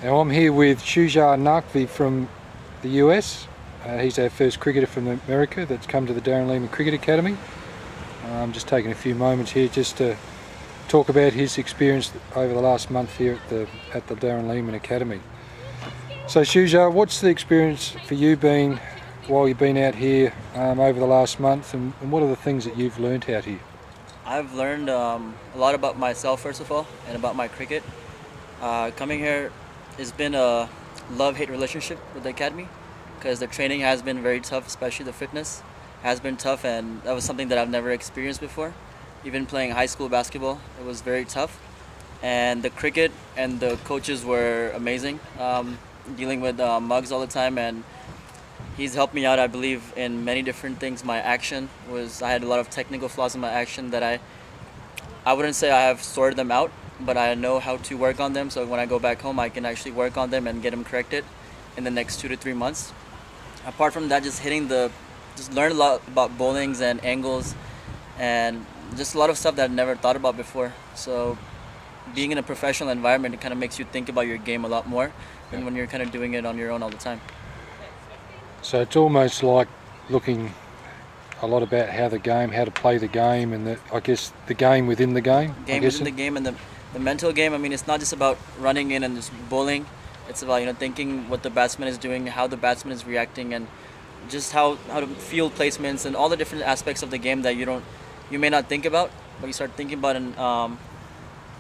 Now I'm here with Shuja Nakvi from the US. He's our first cricketer from America that's come to the Darren Lehman Cricket Academy. I'm just taking a few moments here just to talk about his experience over the last month here at the Darren Lehman Academy. So Shuja, what's the experience for you been while you've been out here over the last month, and what are the things that you've learnt out here? I've learned a lot about myself, first of all, and about my cricket. Coming here has been a love-hate relationship with the academy, because the training has been very tough, especially the fitness has been tough, and that was something that I've never experienced before. Even playing high school basketball, it was very tough. And the cricket and the coaches were amazing, dealing with Muggs all the time, and he's helped me out, I believe, in many different things. My action I had a lot of technical flaws in my action that I wouldn't say I have sorted them out, but I know how to work on them. So when I go back home, I can actually work on them and get them corrected in the next 2 to 3 months. Apart from that, just learned a lot about bowlings and angles, and just a lot of stuff that I never thought about before. So being in a professional environment, it kind of makes you think about your game a lot more than when you're kind of doing it on your own all the time. So it's almost like looking a lot about how to play the game, and I guess the game within the game. Game within the game, and the mental game. I mean, it's not just about running in and just bowling. It's about thinking what the batsman is doing, how the batsman is reacting, and just how to field placements and all the different aspects of the game that you may not think about, but you start thinking about. And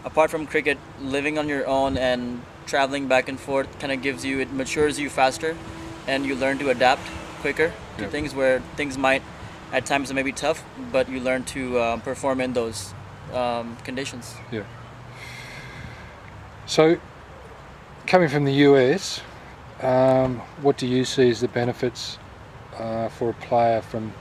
apart from cricket, living on your own and traveling back and forth kind of it matures you faster, and you learn to adapt quicker to things where things might at times may be tough, but you learn to perform in those conditions. Yeah. So, coming from the US, what do you see as the benefits for a player from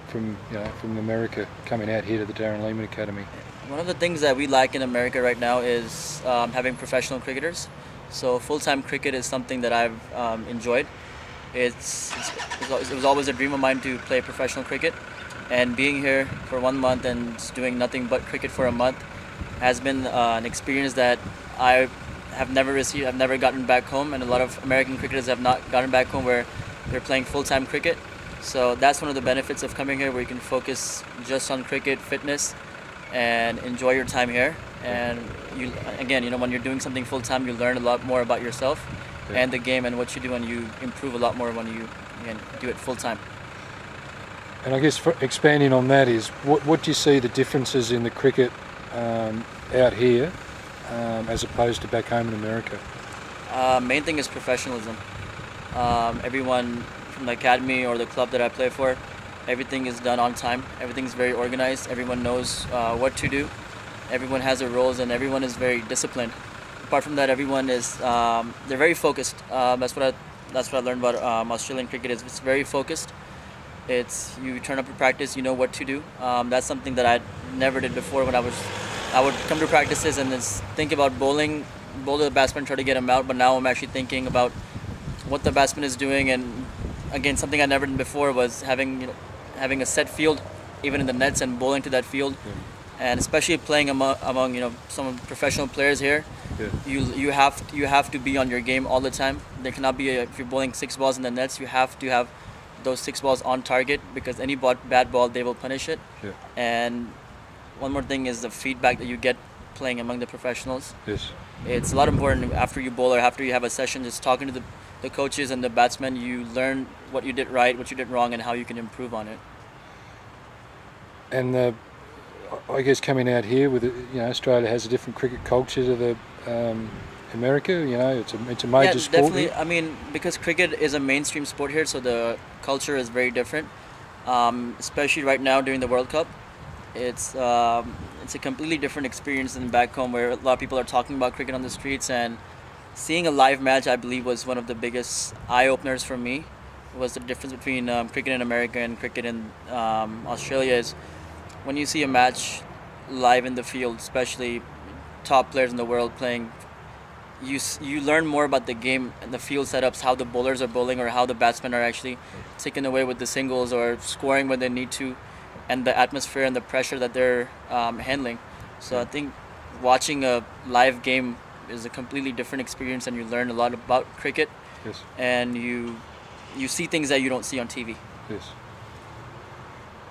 America coming out here to the Darren Lehman Academy? One of the things that we lack in America right now is having professional cricketers. So full-time cricket is something that I've enjoyed. It was always a dream of mine to play professional cricket, and being here for 1 month and doing nothing but cricket for a month has been an experience that I have never received. I've never gotten back home, and a lot of American cricketers have not gotten back home where they're playing full-time cricket. So that's one of the benefits of coming here, where you can focus just on cricket, fitness, and enjoy your time here. And when you're doing something full-time, you learn a lot more about yourself and the game and what you do, and you improve a lot more when you do it full-time. And I guess for expanding on that is, what do you see the differences in the cricket out here as opposed to back home in America? Main thing is professionalism. Everyone from the academy or the club that I play for, everything is done on time. Everything's very organized. Everyone knows what to do. Everyone has their roles, and everyone is very disciplined. Apart from that, everyone is they're very focused. That's what I learned about Australian cricket. Is it's very focused. It's you turn up to practice, you know what to do. That's something that I never did before. When I would come to practices and just think about bowl the batsman, try to get him out. But now I'm actually thinking about what the batsman is doing, and again, something I never did before was having a set field, even in the nets, and bowling to that field. Yeah. And especially playing among some professional players here, you have to be on your game all the time. There cannot be if you're bowling 6 balls in the nets, you have to have those 6 balls on target, because any bad ball, they will punish it. Yeah. And one more thing is the feedback that you get playing among the professionals. Yes. It's a lot important after you bowl or after you have a session, just talking to the coaches and the batsmen. You learn what you did right, what you did wrong, and how you can improve on it. And I guess coming out here with Australia has a different cricket culture to the America. It's a major sport. Yeah, definitely. Here. I mean, because cricket is a mainstream sport here, so the culture is very different. Especially right now during the World Cup, it's a completely different experience than back home, where a lot of people are talking about cricket on the streets. And seeing a live match, I believe, was one of the biggest eye openers for me. Was the difference between cricket in America and cricket in Australia is when you see a match live in the field, especially top players in the world playing, you learn more about the game and the field setups, how the bowlers are bowling, or how the batsmen are actually taking away with the singles or scoring when they need to, and the atmosphere and the pressure that they're handling. So I think watching a live game is a completely different experience, and you learn a lot about cricket. Yes. And you see things that you don't see on TV. Yes.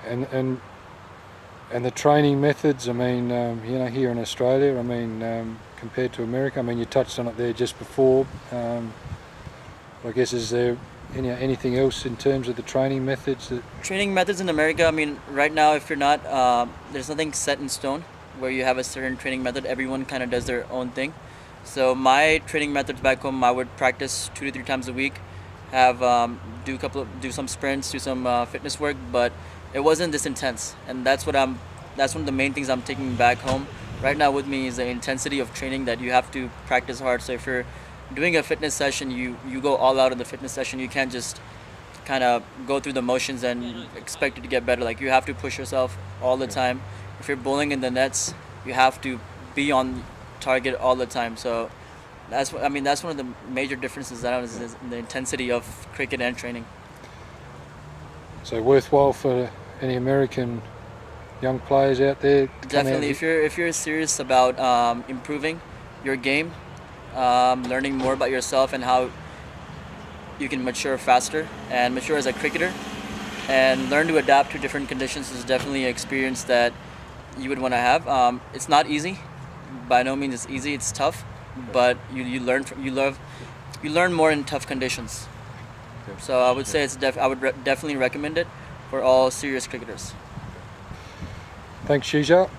And the training methods. I mean, you know, here in Australia. I mean, compared to America. I mean, you touched on it there just before. I guess, is there anything else in terms of the training methods that? Training methods in America, I mean, right now, if you're not, there's nothing set in stone where you have a certain training method. Everyone kind of does their own thing. So my training methods back home, I would practice 2 to 3 times a week, have do some sprints, do some fitness work, but it wasn't this intense. And that's one of the main things I'm taking back home. Right now with me is the intensity of training that you have to practice hard. So if you're doing a fitness session, you go all out in the fitness session. You can't just kind of go through the motions and expect it to get better. Like, you have to push yourself all the time. If you're bowling in the nets, you have to be on target all the time. So that's one of the major differences that is in the intensity of cricket and training. So worthwhile for any American young players out there to Definitely, if you're serious about improving your game, learning more about yourself and how you can mature faster and mature as a cricketer, and learn to adapt to different conditions, is definitely an experience that you would want to have. It's not easy. By no means it's easy. It's tough, but you learn more in tough conditions. So I would say I would definitely recommend it for all serious cricketers. Thanks, Shija.